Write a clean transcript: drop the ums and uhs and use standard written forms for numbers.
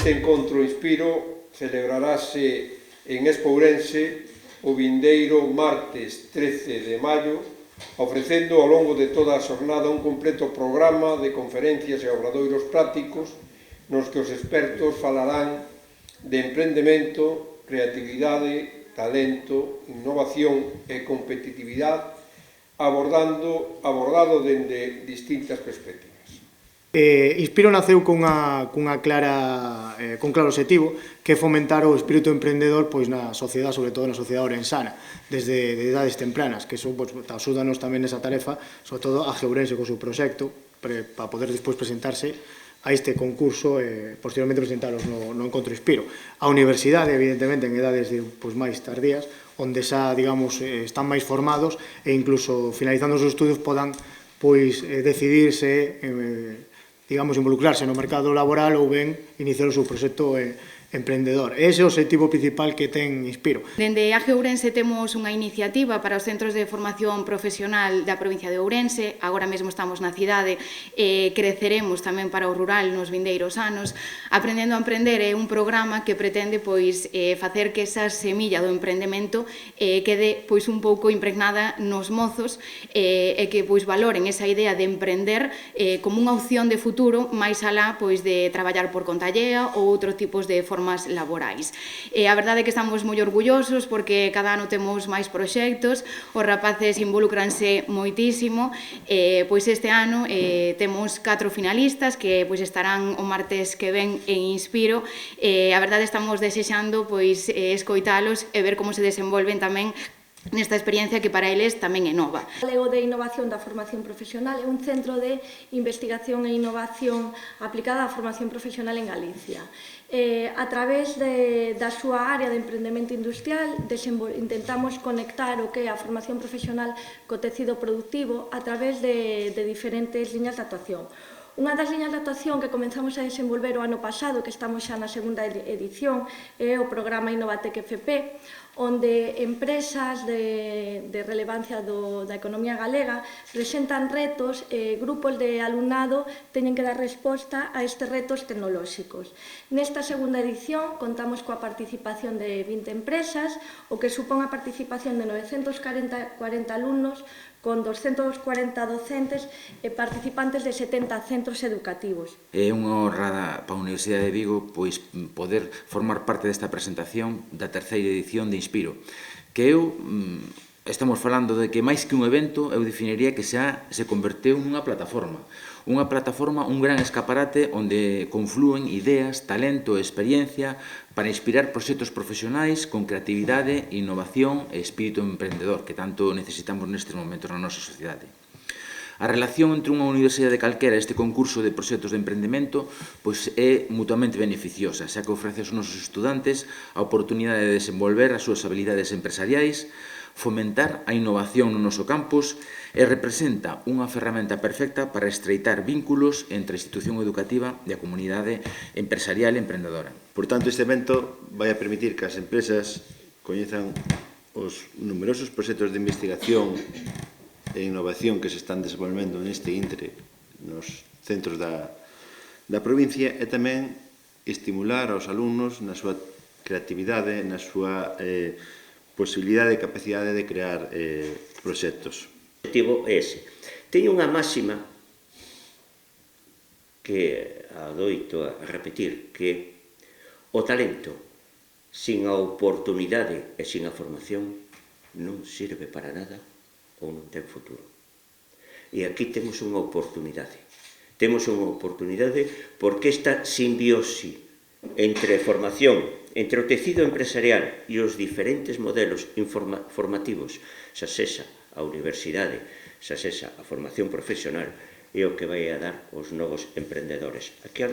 Este encontro Inspiro celebrarase en Espourense o vindeiro martes 13 de maio, ofrecendo ao longo de toda a xornada un completo programa de conferencias e obradoiros prácticos nos que os expertos falarán de emprendemento, creatividade, talento, innovación e competitividade abordado dende distintas perspectivas. Inspiro naceu cun claro obxectivo que é fomentar o espírito emprendedor na sociedade, sobre todo na sociedade orensana, desde edades tempranas, que axúdanos tamén nesa tarefa, sobre todo a Ourense co seu proxecto, para poder despois presentarse a este concurso e posteriormente presentaros no Encontro Inspiro. A universidade, evidentemente, en edades máis tardías, onde xa, digamos, están máis formados e incluso finalizando os estudios podan decidirse, digamos, involucrarse no mercado laboral ou ben iniciar o seu proxecto emprendedor. Ese é o objetivo principal que ten Inspiro. Dende AGE Ourense temos unha iniciativa para os centros de formación profesional da provincia de Ourense. Agora mesmo estamos na cidade e creceremos tamén para o rural nos vindeiros anos. Aprendendo a Emprender é un programa que pretende facer que esa semilla do emprendemento quede un pouco impregnada nos mozos e que valoren esa idea de emprender como unha opción de futuro máis alá de traballar por conta allea ou outros tipos de formas laborais. A verdade é que estamos moi orgullosos porque cada ano temos máis proxectos, os rapaces involúcranse moitísimo, este ano temos 4 finalistas que estarán o martes que ven en Inspiro. A verdade estamos desexando escoitalos e ver como se desenvolven tamén nesta experiencia que para eles tamén é nova. O Galego de Innovación da Formación Profesional é un centro de investigación e innovación aplicada á formación profesional en Galicia. A través da súa área de emprendemento industrial intentamos conectar o que é a formación profesional co tecido productivo a través de diferentes liñas de actuación. Unha das liñas de actuación que comenzamos a desenvolver o ano pasado, que estamos xa na segunda edición, é o programa Innovatec FP, onde empresas de relevancia da economía galega presentan retos e grupos de alumnado teñen que dar resposta a estes retos tecnolóxicos. Nesta segunda edición contamos coa participación de 20 empresas, o que supón a participación de 940 alumnos con 240 docentes e participantes de 70 centros educativos. É unha honra para a Universidade de Vigo poder formar parte desta presentación da terceira edición de Inspiro, que estamos falando de que máis que un evento, eu definiría que xa se converteu nunha plataforma, un gran escaparate onde conflúen ideas, talento e experiencia para inspirar proxectos profesionais con creatividade, innovación e espírito emprendedor que tanto necesitamos nestes momentos na nosa sociedade. A relación entre unha universidade calquera e este concurso de proxectos de emprendemento é mutuamente beneficiosa, xa que ofrece aos nosos estudantes a oportunidade de desenvolver as súas habilidades empresariais, fomentar a innovación no noso campus e representa unha ferramenta perfecta para estreitar vínculos entre a institución educativa e a comunidade empresarial e emprendedora. Por tanto, este evento vai a permitir que as empresas coñezan os numerosos proxectos de investigación e innovación que se están desenvolvendo neste intre nos centros da provincia e tamén estimular aos alumnos na súa creatividade, na súa posibilidade e capacidade de crear proxectos. O objetivo é ese. Teño unha máxima que adoito a repetir, que o talento sin a oportunidade e sin a formación non sirve para nada ou non ten futuro. E aquí temos unha oportunidade. Temos unha oportunidade porque esta simbiose entre formación, entre o tecido empresarial e os diferentes modelos formativos, xa sexa a universidade, xa sexa a formación profesional, é o que vai a dar os novos emprendedores. Aquí a